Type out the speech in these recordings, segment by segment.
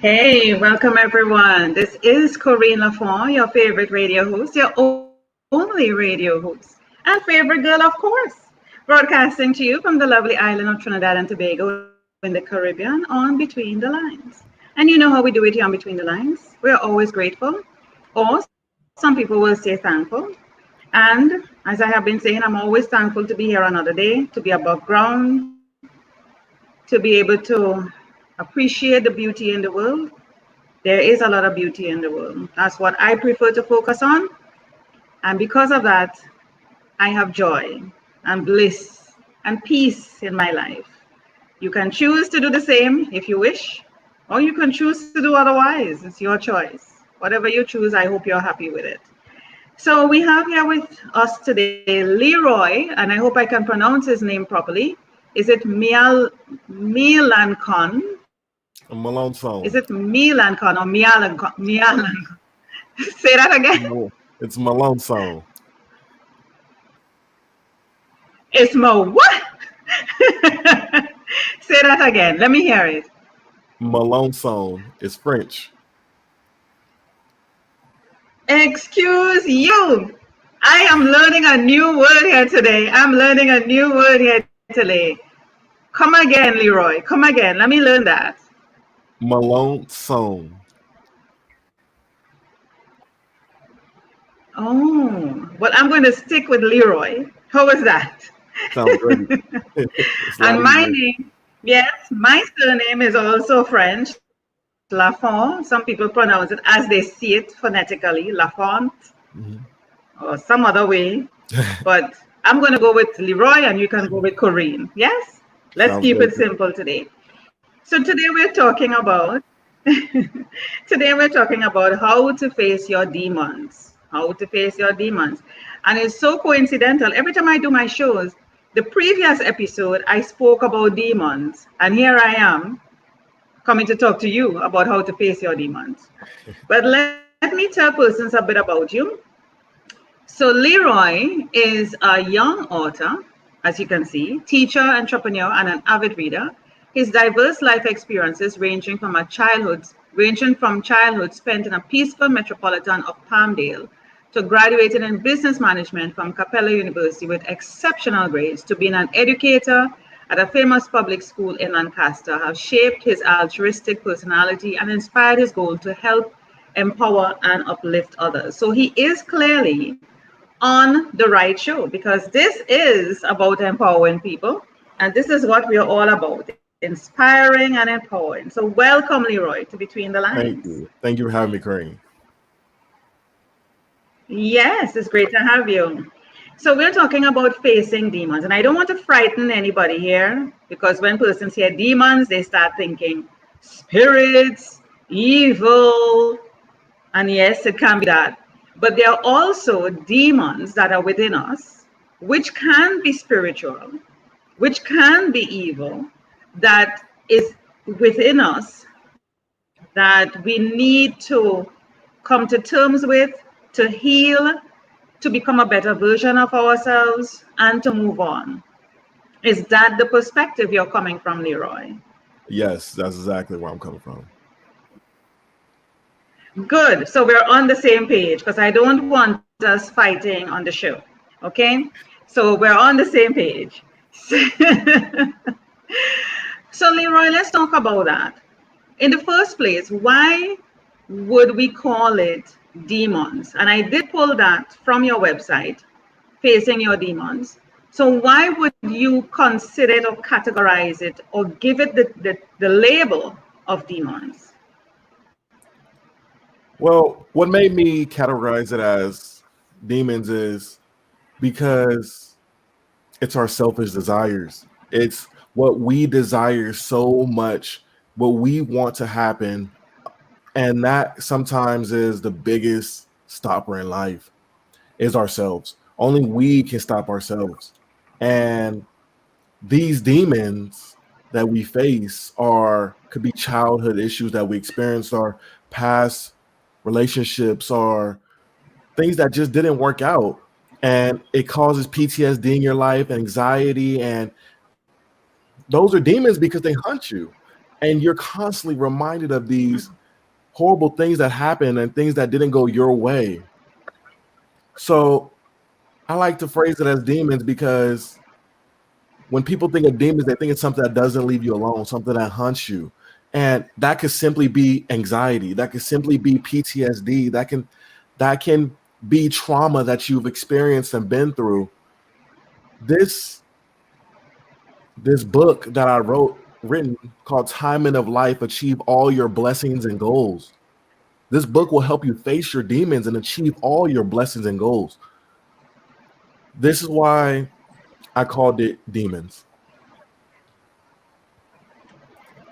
Hey, welcome everyone. This is Corinne Lafont, your favorite radio host, your only radio host, and favorite girl, of course. Broadcasting to you from the lovely island of Trinidad and Tobago in the Caribbean on Between the Lines. And you know how we do it here on Between the Lines. We're always grateful, or some people will say thankful. And as I have been saying, I'm always thankful to be here another day, to be above ground, to be able to appreciate the beauty in the world. There is a lot of beauty in the world. That's what I prefer to focus on. And because of that, I have joy and bliss and peace in my life. You can choose to do the same if you wish, or you can choose to do otherwise. It's your choice. Whatever you choose, I hope you're happy with it. So we have here with us today Leroy, and I hope I can pronounce his name properly. Is it Mealancon? Mealancon. Is it Mealancon or Mealancon? Mealancon. Say that again. It's Mealancon. It's Mo. What? Say that again. Let me hear it. Mealancon is French. Excuse you. I am learning a new word here today. I'm learning a new word here today. Come again, Leroy. Come again. Let me learn that. Mealancon. Oh, well, I'm going to stick with Leroy. How was that? Sounds great. It's a lot And my easier. name, yes, my surname is also French, Lafont. Some people pronounce it as they see it phonetically, Lafont, Mhm. or some other way. But I'm going to go with Leroy and you can go with Corinne. Yes? Let's Sounds keep great. it simple today. So today we're talking about how to face your demons. How to face your demons. And it's so coincidental. Every time I do my shows, the previous episode I spoke about demons, and here I am coming to talk to you about how to face your demons. But let me tell persons a bit about you. So Leroy is a young author, as you can see, teacher, entrepreneur, and an avid reader. His diverse life experiences ranging from childhood spent in a peaceful metropolitan of Palmdale to graduating in business management from Capella University with exceptional grades to being an educator at a famous public school in Lancaster have shaped his altruistic personality and inspired his goal to help empower and uplift others. So he is clearly on the right show because this is about empowering people and this is what we are all about, inspiring and empowering. So welcome, Leroy, to Between the Thank Lines. you. Thank you for having me, Corinne. Yes, it's great to have you. So we're talking about facing demons, and I don't want to frighten anybody here because when persons hear demons, they start thinking spirits, evil, and yes, it can be that. But there are also demons that are within us, which can be spiritual, which can be evil, that is within us that we need to come to terms with, to heal, to become a better version of ourselves, and to move on. Is that the perspective you're coming from, Leroy? Yes, that's exactly where I'm coming from. Good. So we're on the same page because I don't want us fighting on the show. Okay? So we're on the same page. So, Leroy, let's talk about that. In the first place, why would we call it demons? And I did pull that from your website, Facing Your Demons. So, why would you consider it or categorize it or give it the label of demons? Well, what made me categorize it as demons is because it's our selfish desires. It's what we desire so much, what we want to happen. And that sometimes is the biggest stopper in life is ourselves. Only we can stop ourselves. And these demons that we face are could be childhood issues that we experienced or past relationships or things that just didn't work out. And it causes PTSD in your life, anxiety, and those are demons because they hunt you. And you're constantly reminded of these horrible things that happen and things that didn't go your way. So I like to phrase it as demons because when people think of demons, they think it's something that doesn't leave you alone, something that haunts you. And that could simply be anxiety. That could simply be PTSD. That can be trauma that you've experienced and been through. This this book that I written called Timing of Life, Achieve All Your Blessings and Goals. This book will help you face your demons and achieve all your blessings and goals. This is why I called it demons.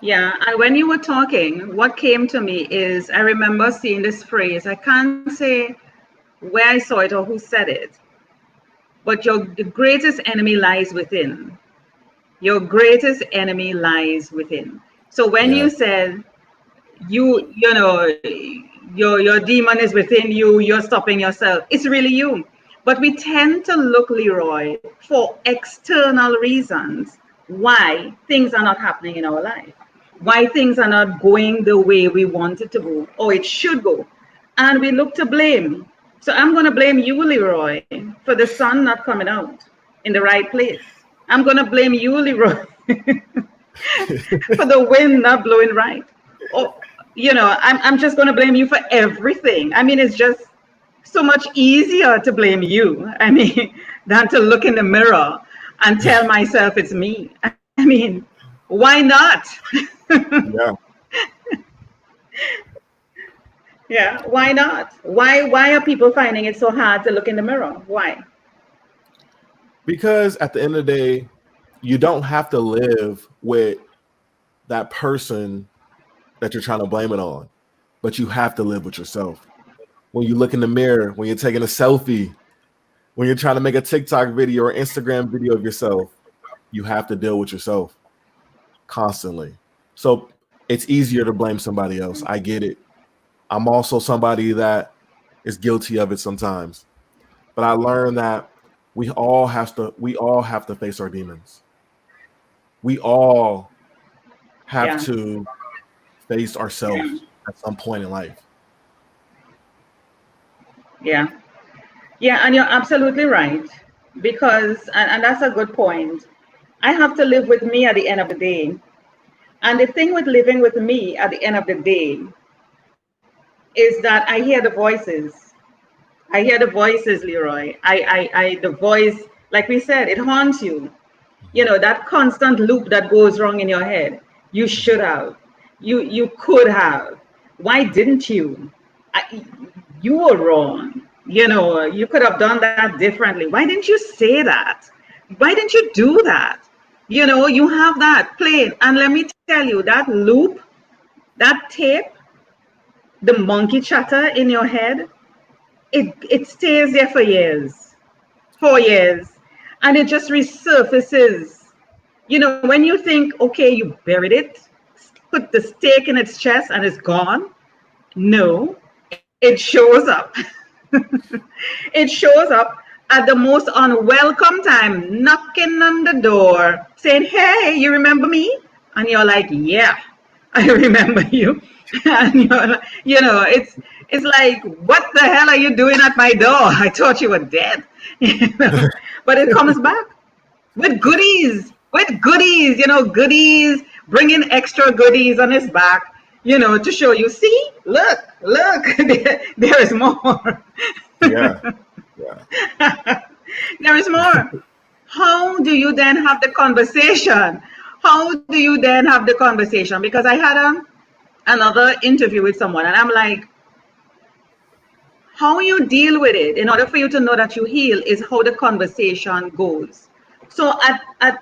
Yeah, and when you were talking, what came to me is I remember seeing this phrase. I can't say where I saw it or who said it, but the greatest enemy lies within. Your greatest enemy lies within. So when Yeah. you said you know your demon is within you, you're stopping yourself, it's really you. But we tend to look, Leroy, for external reasons why things are not happening in our life, why things are not going the way we want it to go or it should go, and we look to blame. So I'm going to blame you, Leroy, for the sun not coming out in the right place. I'm going to blame you, Leroy, for the wind not blowing right. Or, I'm just going to blame you for everything. I mean, it's just so much easier to blame you, I mean, than to look in the mirror and tell myself it's me. I mean, why not? Yeah. Yeah, why not? Why are people finding it so hard to look in the mirror? Why? Because at the end of the day, you don't have to live with that person that you're trying to blame it on, but you have to live with yourself. When you look in the mirror, when you're taking a selfie, when you're trying to make a TikTok video or Instagram video of yourself, you have to deal with yourself constantly. So it's easier to blame somebody else. I get it. I'm also somebody that is guilty of it sometimes. But I learned that we all have to face our demons. We all have Yeah, to face ourselves at some point in life. yeah, yeah, and you're absolutely right. Because, and that's a good point. I have to live with me at the end of the day. And the thing with living with me at the end of the day is that I hear the voices. I hear the voices, Leroy. The voice, like we said, it haunts you. That constant loop that goes wrong in your head. You should have. You could have. Why didn't you? I, you were wrong. You could have done that differently. Why didn't you say that? Why didn't you do that? You have that playing. And let me tell you, that loop, that tape, the monkey chatter in your head, it stays there for years, 4 years, and it just resurfaces. When you think, okay, you buried it, put the stake in its chest and it's gone. No, it shows up. It shows up at the most unwelcome time, knocking on the door, saying, hey, you remember me? And you're like, yeah, I remember you. And it's like, what the hell are you doing at my door? I thought you were dead. But it comes back with goodies, goodies, bringing extra goodies on his back, to show you, see, look, there is more. Yeah. Yeah. There is more. How do you then have the conversation? How do you then have the conversation? Because I had another interview with someone, and I'm like, how you deal with it in order for you to know that you heal is how the conversation goes. So at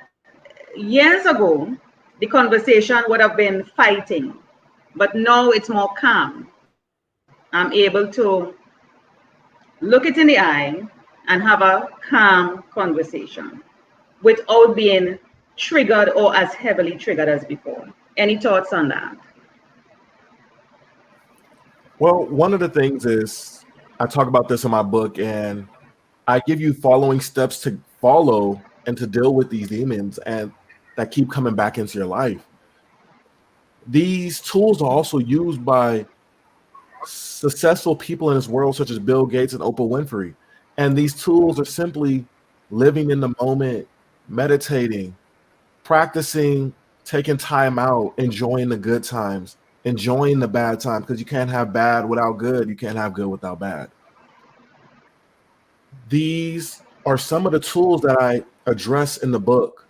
years ago, the conversation would have been fighting, but now it's more calm. I'm able to look it in the eye and have a calm conversation without being triggered or as heavily triggered as before. Any thoughts on that? Well, one of the things is I talk about this in my book, and I give you following steps to follow and to deal with these demons and that keep coming back into your life. These tools are also used by successful people in this world, such as Bill Gates and Oprah Winfrey. And these tools are simply living in the moment, meditating, practicing, taking time out, enjoying the good times, enjoying the bad times, because you can't have bad without good. You can't have good without bad. These are some of the tools that I address in the book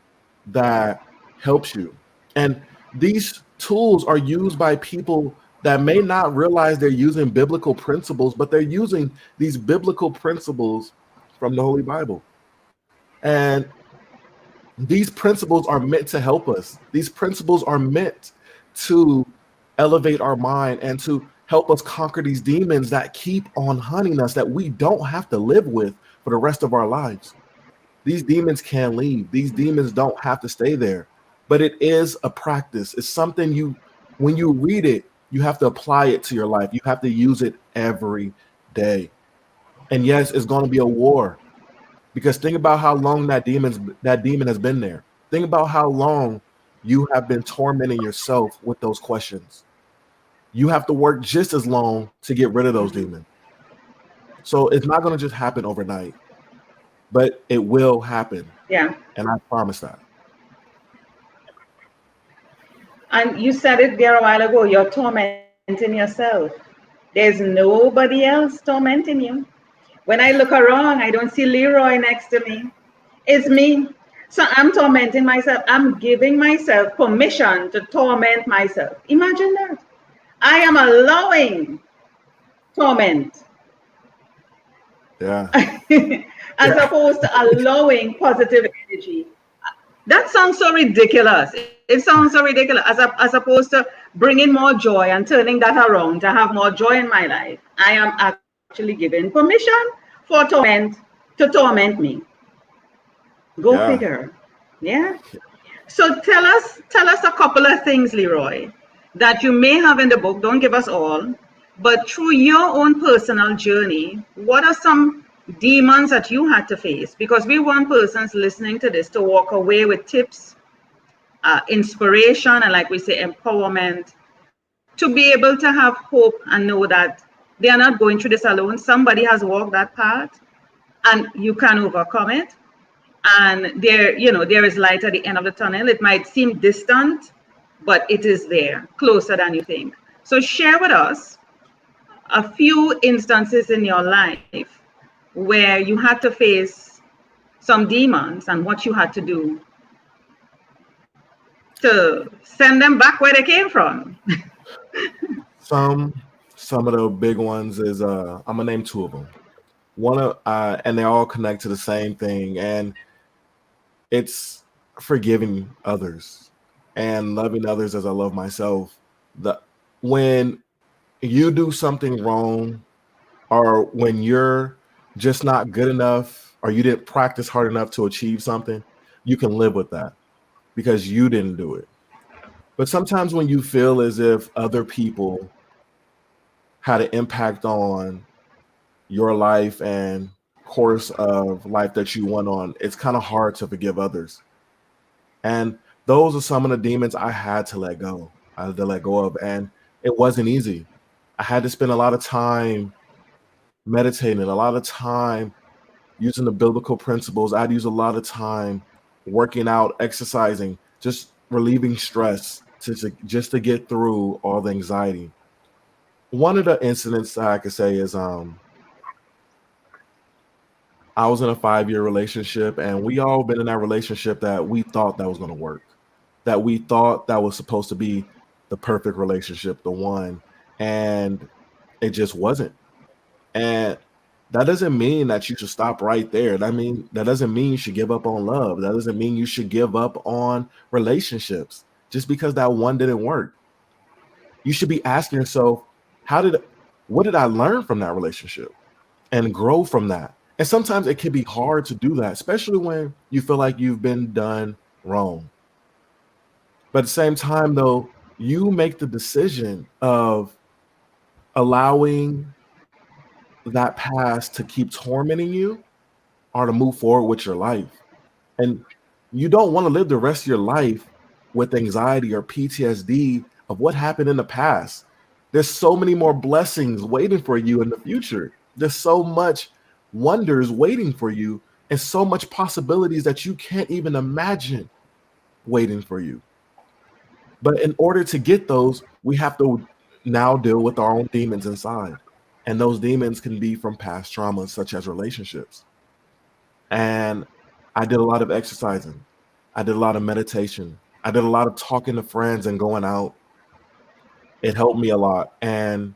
that helps you. And these tools are used by people that may not realize they're using biblical principles, but they're using these biblical principles from the Holy Bible. And these principles are meant to help us. These principles are meant to elevate our mind and to help us conquer these demons that keep on hunting us, that we don't have to live with for the rest of our lives. These demons can leave. These demons don't have to stay there. But it is a practice. It's something when you read it, you have to apply it to your life. You have to use it every day. And yes, it's going to be a war. Because think about how long that demon has been there. Think about how long you have been tormenting yourself with those questions. You have to work just as long to get rid of those demons. So it's not going to just happen overnight, but it will happen. Yeah. And I promise that. And you said it there a while ago, you're tormenting yourself. There's nobody else tormenting you. When I look around, I don't see Leroy next to me. It's me. So I'm tormenting myself. I'm giving myself permission to torment myself. Imagine that. I am allowing torment Yeah. as opposed to allowing positive energy. That sounds so ridiculous. It sounds so ridiculous as opposed to bringing more joy and turning that around to have more joy in my life. I am actually given permission for torment to torment me. Go Yeah. figure. Yeah. So tell us a couple of things, Leroy, that you may have in the book. Don't give us all, but through your own personal journey, what are some demons that you had to face? Because we want persons listening to this to walk away with tips, inspiration, and like we say, empowerment to be able to have hope and know that they are not going through this alone. Somebody has walked that path and you can overcome it. And there is light at the end of the tunnel. It might seem distant, but it is there, closer than you think. So share with us a few instances in your life where you had to face some demons and what you had to do to send them back where they came from. Some some of the big ones is I'm gonna name two of them. One of and they all connect to the same thing, and it's forgiving others and loving others as I love myself. The When you do something wrong, or when you're just not good enough, or you didn't practice hard enough to achieve something, you can live with that because you didn't do it. But sometimes when you feel as if other people had an impact on your life and course of life that you went on, it's kind of hard to forgive others. And those are some of the demons I had to let go. I had to let go of. And it wasn't easy. I had to spend a lot of time meditating, a lot of time using the biblical principles. I'd use a lot of time working out, exercising, just relieving stress just to get through all the anxiety. One of the incidents that I could say is I was in a 5-year relationship, and we all been in that relationship that we thought that was going to work, that we thought that was supposed to be the perfect relationship, the one, and it just wasn't. And that doesn't mean that you should stop right there. That doesn't mean you should give up on love. That doesn't mean you should give up on relationships just because that one didn't work. You should be asking yourself, how did what did I learn from that relationship and grow from that? And sometimes it can be hard to do that, especially when you feel like you've been done wrong. But at the same time, though, you make the decision of allowing that past to keep tormenting you or to move forward with your life. And you don't want to live the rest of your life with anxiety or PTSD of what happened in the past. There's so many more blessings waiting for you in the future. There's so much wonders waiting for you and so much possibilities that you can't even imagine waiting for you. But in order to get those, we have to now deal with our own demons inside. And those demons can be from past traumas, such as relationships. And I did a lot of exercising. I did a lot of meditation. I did a lot of talking to friends and going out. It helped me a lot. And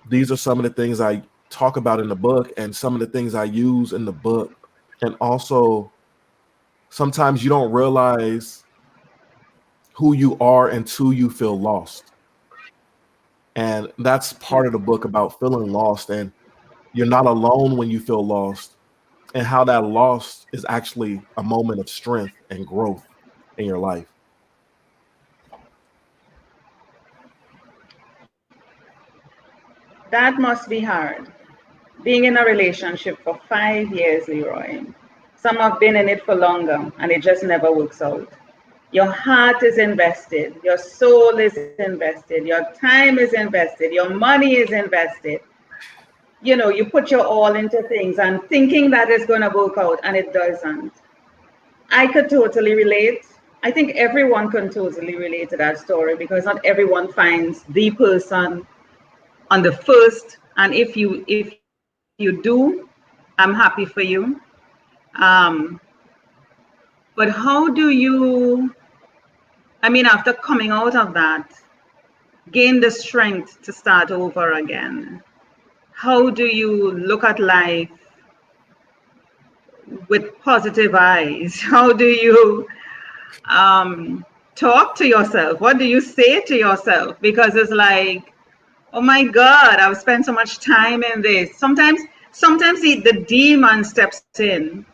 these are some of the things I talk about in the book and some of the things I use in the book. And also, sometimes you don't realize who you are until you feel lost. And that's part of the book about feeling lost. And you're not alone when you feel lost, and how that loss is actually a moment of strength and growth in your life. That must be hard. Being in a relationship for 5 years, Leroy. Some have been in it for longer and it just never works out. Your heart is invested, your soul is invested, your time is invested, your money is invested. You know, you put your all into things and thinking that it's going to work out and it doesn't. I could totally relate. I think everyone can totally relate to that story because not everyone finds the person on the first. And if you do, I'm happy for you. Um, but how do you, I mean, after coming out of that, gain the strength to start over again? How do you look at life with positive eyes? How do you talk to yourself? What do you say to yourself? Because it's like, oh my God, I've spent so much time in this. Sometimes the demon steps in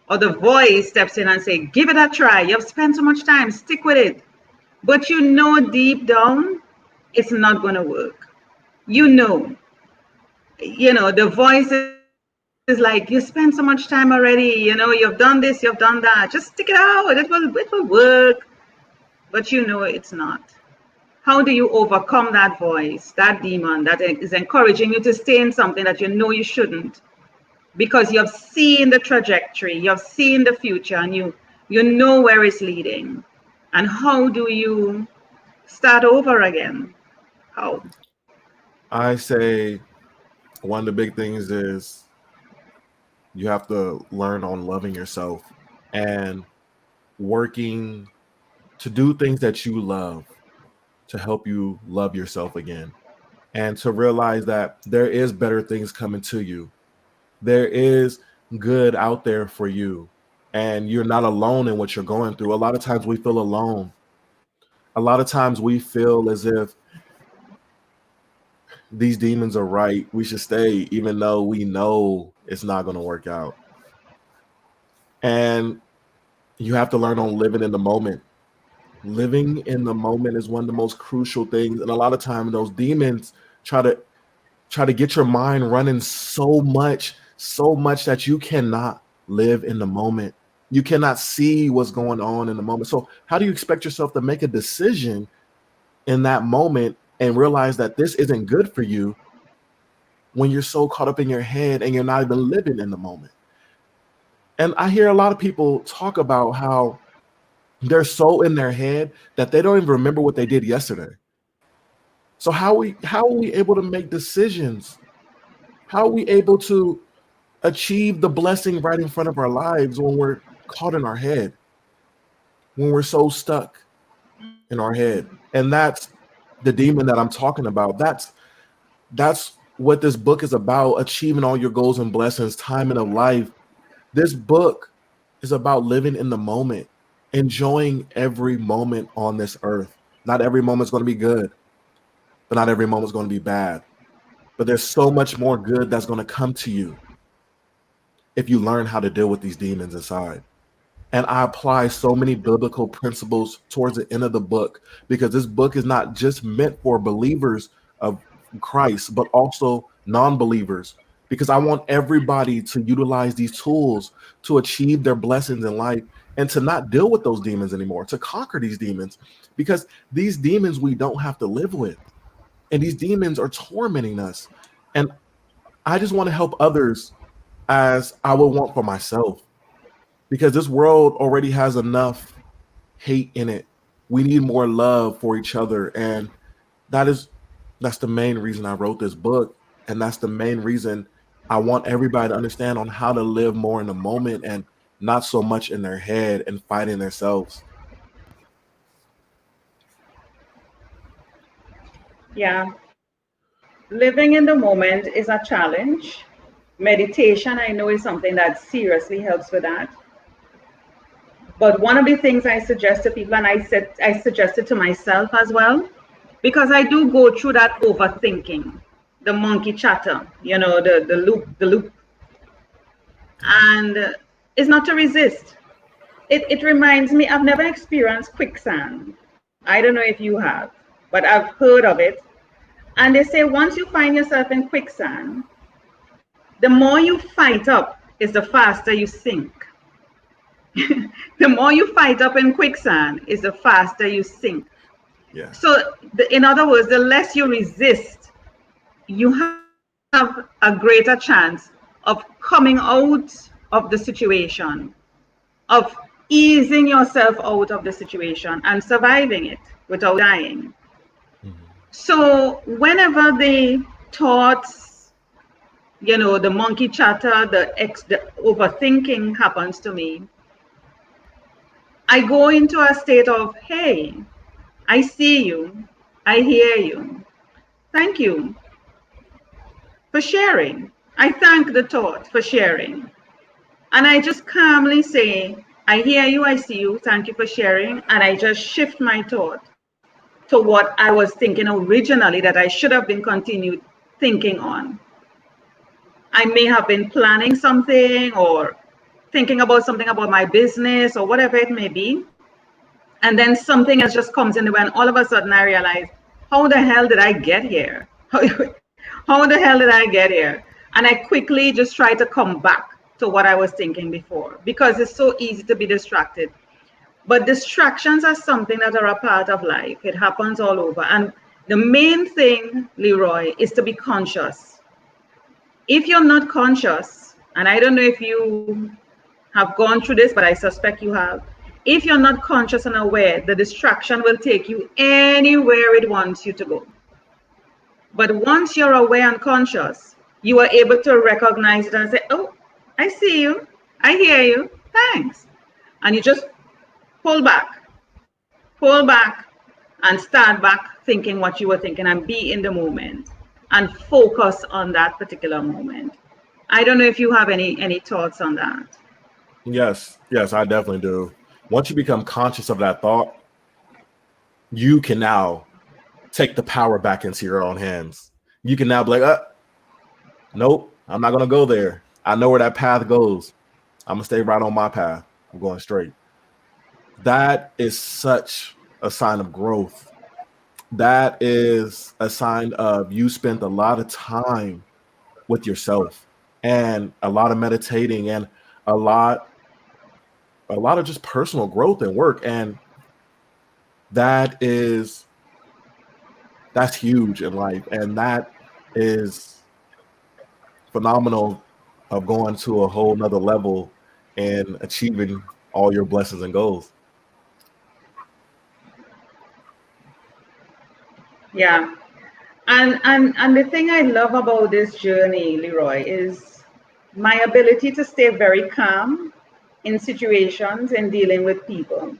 or the voice steps in and say, give it a try. You've spent so much time, stick with it. But you know deep down, it's not going to work. You know, the voice is like, you spent so much time already, you've done this, you've done that. Just stick it out. It will work. But you know it's not. How do you overcome that voice, that demon that is encouraging you to stay in something that you know you shouldn't? Because you've seen the trajectory, you've seen the future, and you know where it's leading. And how do you start over again? How? I say one of the big things is you have to learn on loving yourself and working to do things that you love to help you love yourself again, and to realize that there is better things coming to you. There is good out there for you, and you're not alone in what you're going through. A lot of times we feel alone. A lot of times we feel as if these demons are right. We should stay, even though we know it's not going to work out. And you have to learn on living in the moment. Living in the moment is one of the most crucial things. And a lot of time those demons try to get your mind running so much that you cannot live in the moment. You cannot see what's going on in the moment. So how do you expect yourself to make a decision in that moment and realize that this isn't good for you when you're so caught up in your head and you're not even living in the moment? And I hear a lot of people talk about how they're so in their head that they don't even remember what they did yesterday. So how are we able to make decisions? How are we able to achieve the blessing right in front of our lives when we're caught in our head, when we're so stuck in our head? And that's the demon that I'm talking about. That's what this book is about: achieving all your goals and blessings, time in a life. This book is about living in the moment, enjoying every moment on this earth. Not every moment is going to be good, but not every moment is going to be bad. But there's so much more good that's going to come to you if you learn how to deal with these demons inside. And I apply so many biblical principles towards the end of the book, because this book is not just meant for believers of Christ, but also non-believers, because I want everybody to utilize these tools to achieve their blessings in life and to not deal with those demons anymore, to conquer these demons, because these demons we don't have to live with. And these demons are tormenting us. And I just want to help others as I would want for myself, because this world already has enough hate in it. We need more love for each other. And that's the main reason I wrote this book. And that's the main reason I want everybody to understand on how to live more in the moment and not so much in their head and fighting themselves. Yeah. Living in the moment is a challenge. Meditation, I know, is something that seriously helps with that. But one of the things I suggest to people, and I suggested to myself as well, because I do go through that overthinking, the monkey chatter, the loop, and it's not to resist. It reminds me, I've never experienced quicksand. I don't know if you have, but I've heard of it. And they say once you find yourself in quicksand, the more you fight up is the faster you sink. The more you fight up in quicksand is the faster you sink. Yeah. So, in other words, the less you resist, you have a greater chance of coming out of the situation, of easing yourself out of the situation and surviving it without dying. Mhm. So, whenever the thoughts, the monkey chatter, the overthinking happens to me, I go into a state of, hey, I see you, I hear you. Thank you for sharing. I thank the thought for sharing. And I just calmly say, I hear you, I see you, thank you for sharing. And I just shift my thought to what I was thinking originally that I should have been continued thinking on. I may have been planning something or thinking about something about my business or whatever it may be. And then something else just comes in the way, and all of a sudden I realize, how the hell did I get here? How the hell did I get here? And I quickly just try to come back to what I was thinking before, because it's so easy to be distracted. But distractions are something that are a part of life. It happens all over. And the main thing, Leroy, is to be conscious. If you're not conscious, and I don't know if you have gone through this, but I suspect you have. If you're not conscious and aware, the distraction will take you anywhere it wants you to go. But once you're aware and conscious, you are able to recognize it and say, oh, I see you, I hear you, thanks. And you just pull back, and start back thinking what you were thinking and be in the moment and focus on that particular moment. I don't know if you have any thoughts on that. Yes, I definitely do. Once you become conscious of that thought, you can now take the power back into your own hands. You can now be like, nope, I'm not going to go there. I know where that path goes. I'm going to stay right on my path. I'm going straight. That is such a sign of growth. That is a sign of you spent a lot of time with yourself and a lot of meditating and a lot of just personal growth and work. And that is that's huge in life. And that is phenomenal of going to a whole nother level and achieving all your blessings and goals. Yeah. And the thing I love about this journey, Leroy, is my ability to stay very calm in situations and dealing with people.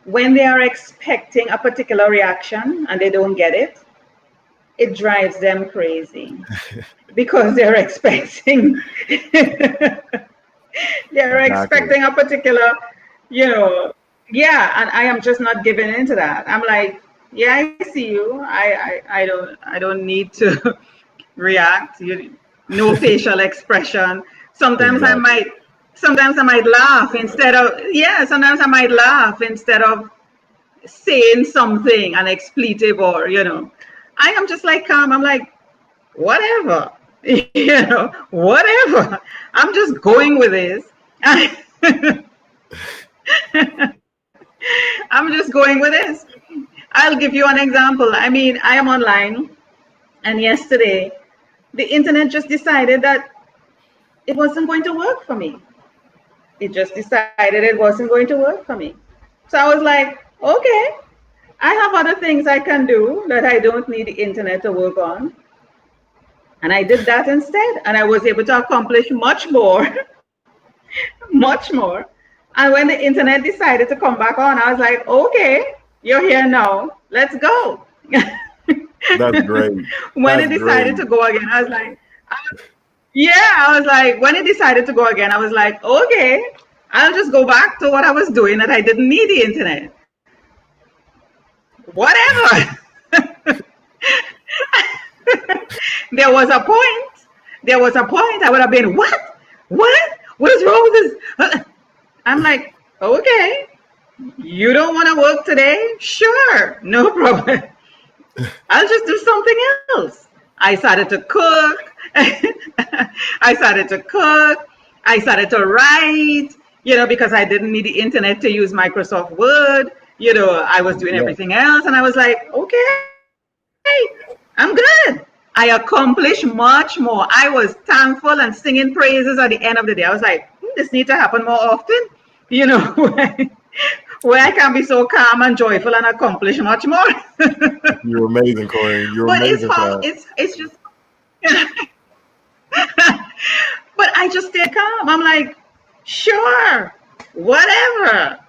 When they are expecting a particular reaction and they don't get it, it drives them crazy because they're expecting they're Exactly. expecting a particular, you know, yeah, and I am just not giving into that. I'm like, yeah, I see you. I don't need to react. No facial expression. Sometimes I Exactly. might sometimes I might laugh instead of, yeah, sometimes I might laugh instead of saying something an expletive, or I am just like calm. I'm like, whatever. Whatever. I'm just going with this. I'm just going with this. I'll give you an example. I mean, I am online, and yesterday the internet just decided that it wasn't going to work for me. It just decided it wasn't going to work for me. So I was like, okay, I have other things I can do that I don't need the internet to work on. And I did that instead. And I was able to accomplish much more, much more. And when the internet decided to come back on, I was like, okay, you're here now. Let's go. That's great. When That's it decided great. to go again, I was like, yeah, I was like, when it decided to go again, I was like, okay, I'll just go back to what I was doing that I didn't need the internet. Whatever. There was a point. There was a point I would have been, what? What? What is wrong with this? I'm like, okay, you don't want to work today? Sure, no problem. I'll just do something else. I started to cook. I started to cook. I started to write, because I didn't need the internet to use Microsoft Word. I was doing Yeah. everything else. And I was like, okay, I'm good. I accomplished much more. I was thankful and singing praises at the end of the day. I was like, this needs to happen more often, where, where I can be so calm and joyful and accomplish much more. You're amazing, Corey. You're But it's amazing for how that. it's just but I just stay calm. I'm like, sure, whatever.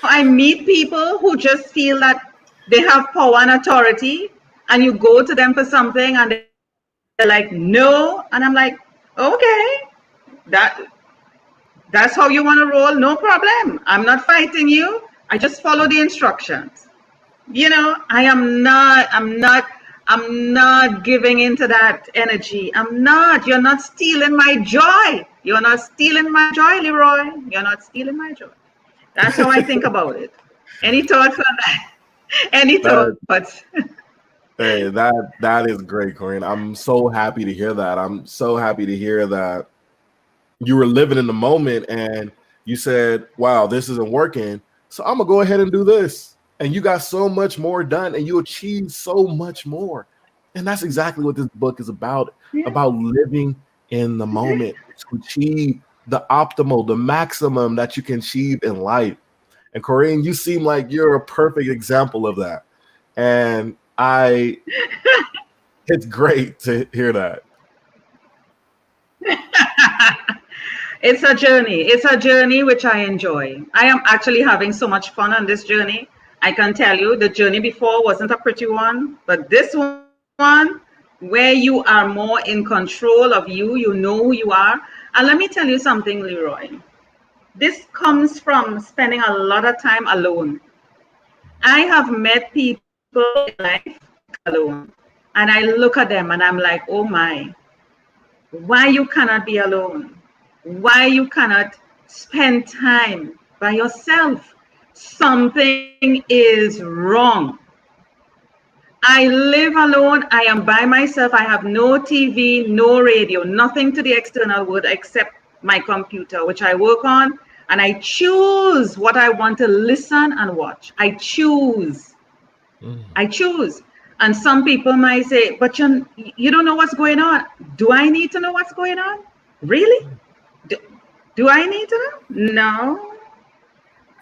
I meet people who just feel that they have power and authority, and you go to them for something and they're like, no. And I'm like, okay, that that's how you want to roll, no problem. I'm not fighting you. I just follow the instructions. I'm not giving into that energy. I'm not. You're not stealing my joy. You're not stealing my joy, Leroy. You're not stealing my joy. That's how I think about it. Any thoughts on that? Any That thoughts? hey, that is great, Corey. I'm so happy to hear that. I'm so happy to hear that you were living in the moment and you said, wow, this isn't working. So I'm gonna go ahead and do this. And you got so much more done and you achieved so much more. And that's exactly what this book is Yeah. about living in the moment to achieve the optimal, the maximum that you can achieve in life. And Corinne, you seem like you're a perfect example of that. And it's great to hear that. It's a journey. It's a journey which I enjoy. I am actually having so much fun on this journey. I can tell you the journey before wasn't a pretty one, but this one, where you are more in control of you know who you are. And let me tell you something, Leroy. This comes from spending a lot of time alone. I have met people in life alone, and I look at them and I'm like, oh my, why you cannot be alone, why you cannot spend time by yourself. Something is wrong. I live alone, I am by myself, I have no TV, no radio, nothing to the external world except my computer, which I work on, and I choose what I want to listen and watch. I choose. And some people might say, but you don't know what's going on. Do I need to know what's going on? Really? Do, do I need to know? No,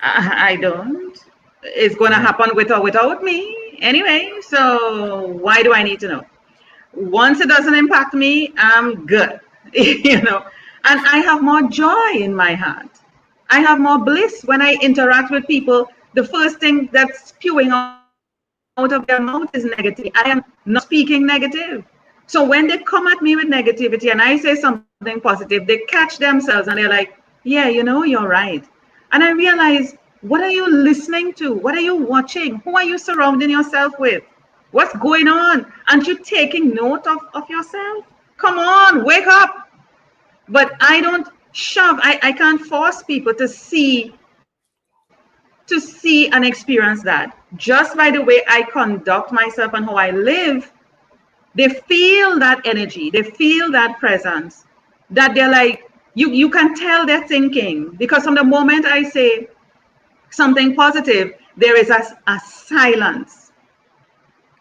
I don't. It's going to happen with or without me anyway. So why do I need to know? Once it doesn't impact me, I'm good. And I have more joy in my heart. I have more bliss when I interact with people. The first thing that's spewing out of their mouth is negativity. I am not speaking negative. So when they come at me with negativity and I say something positive, they catch themselves and they're like, yeah, you're right. And I realize, what are you listening to? What are you watching? Who are you surrounding yourself with? What's going on? Aren't you taking note of yourself? Come on, wake up. But I don't shove, I can't force people to see and experience that. Just by the way I conduct myself and how I live, They feel that energy, they feel that presence, that they're like, you can tell they're thinking, because from the moment I say something positive, there is a silence,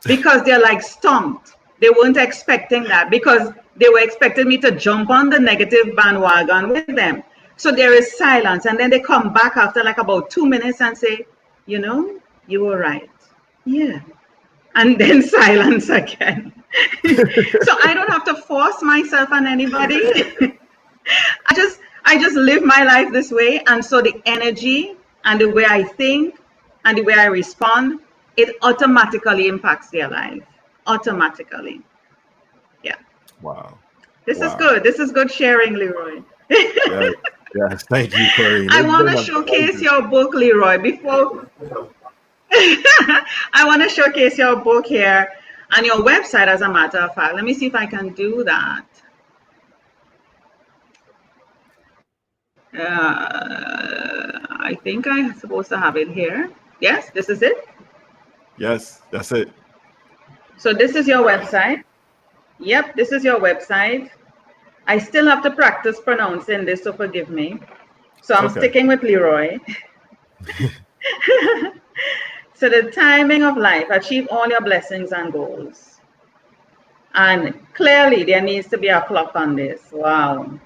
because they're like stumped. They weren't expecting that, because they were expecting me to jump on the negative bandwagon with them. So there is silence. And then they come back after like about 2 minutes and say, you were right. Yeah. And then silence again. So I don't have to force myself on anybody. I just live my life this way. And so the energy and the way I think and the way I respond, it automatically impacts their life. Automatically. Yeah. Wow. This is Wow. good. This is good sharing, Leroy. Yes. Yes. Thank you, Corrine. I It's want been to a showcase pleasure. your book, Leroy, before I want to showcase your book here and your website, as a matter of fact. Let me see if I can do that. I think I'm supposed to have it here. Yes, this is it. Yes, that's it. So this is your website. Yep, this is your website. I still have to practice pronouncing this, so forgive me. So It's I'm okay. sticking with Leroy. So the timing of life, achieve all your blessings and goals. And clearly there needs to be a clock on this. Wow.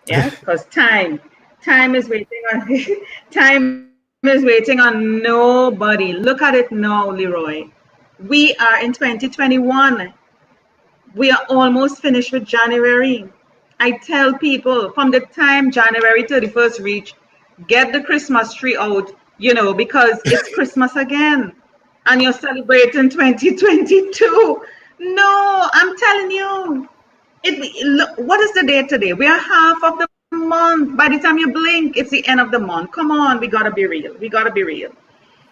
Yes, because time is waiting on time is waiting on nobody. Look at it now, Leroy. We are in 2021. We are almost finished with January. I tell people, from the time January 31st reach, get the Christmas tree out, because it's Christmas again. And you're celebrating 2022. No, I'm telling you. Look, what is the date today? We are half of the month. By the time you blink, it's the end of the month. Come on, we gotta be real. We gotta be real.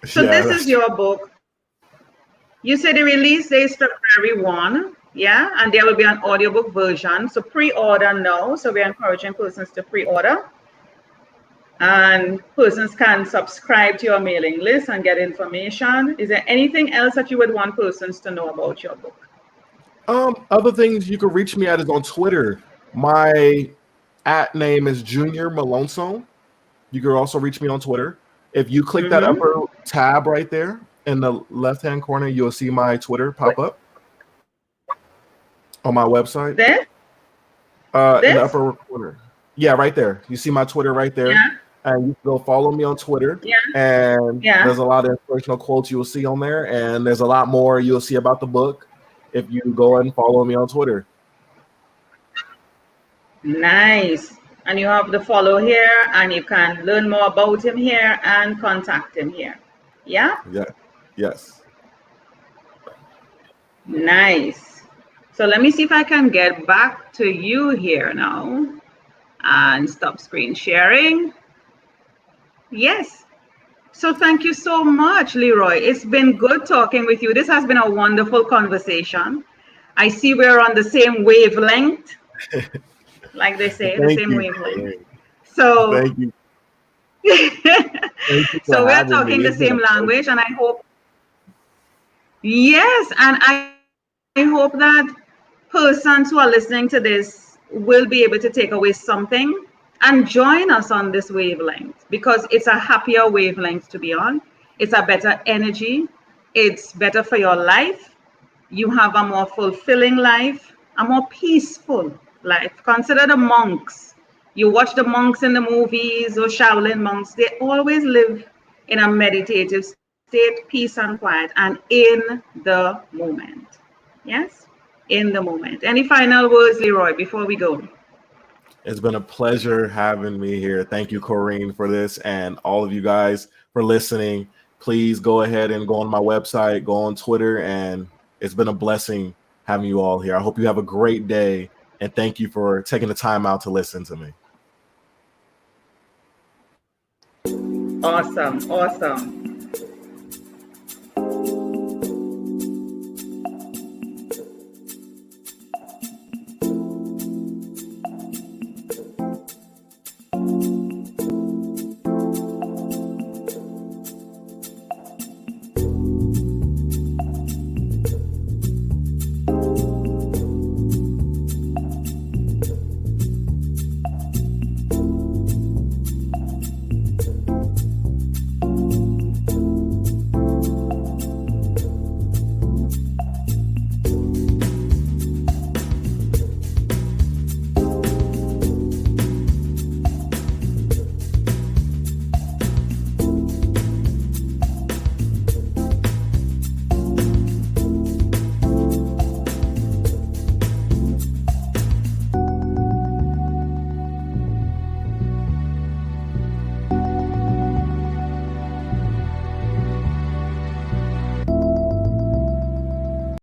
So this Yeah, is that's your book. You say the release day is February 1, yeah, and there will be an audiobook version. So pre-order now. So we're encouraging persons to pre-order. And persons can subscribe to your mailing list and get information. Is there anything else that you would want persons to know about your book? other things you can reach me at is on Twitter. My at name is Junior Mealancon. You can also reach me on Twitter. If you click that Mm-hmm. upper tab right there in the left-hand corner, you'll see my Twitter pop up on my website. This? In the This? upper corner. Yeah, right there. You see my Twitter right there. Yeah. And you can go follow me on Twitter. Yeah. And Yeah. there's a lot of inspirational quotes you'll see on there. And there's a lot more you'll see about the book if you go and follow me on Twitter. Nice. And you have the follow here, and you can learn more about him here and contact him here. Yeah? Yeah. Yes. Nice. So let me see if I can get back to you here now and stop screen sharing. Yes. So thank you so much, Leroy. It's been good talking with you. This has been a wonderful conversation. I see we're on the same wavelength, like they say, the Thank same you. wavelength. So, Thank you. Thank you for so we're having me. talking the It's been a same pleasure. language, and I hope, yes, and I hope that persons who are listening to this will be able to take away something and join us on this wavelength, because it's a happier wavelength to be on. It's a better energy. It's better for your life. You have a more fulfilling life, a more peaceful life. Consider the monks. You watch the monks in the movies, or Shaolin monks, they always live in a meditative state, peace and quiet, and in the moment. Yes? In the moment. Any final words, Leroy, before we go? It's been a pleasure having me here. Thank you, Corrine, for this, and all of you guys for listening. Please go ahead and go on my website, go on Twitter, and it's been a blessing having you all here. I hope you have a great day, and thank you for taking the time out to listen to me. Awesome. Awesome.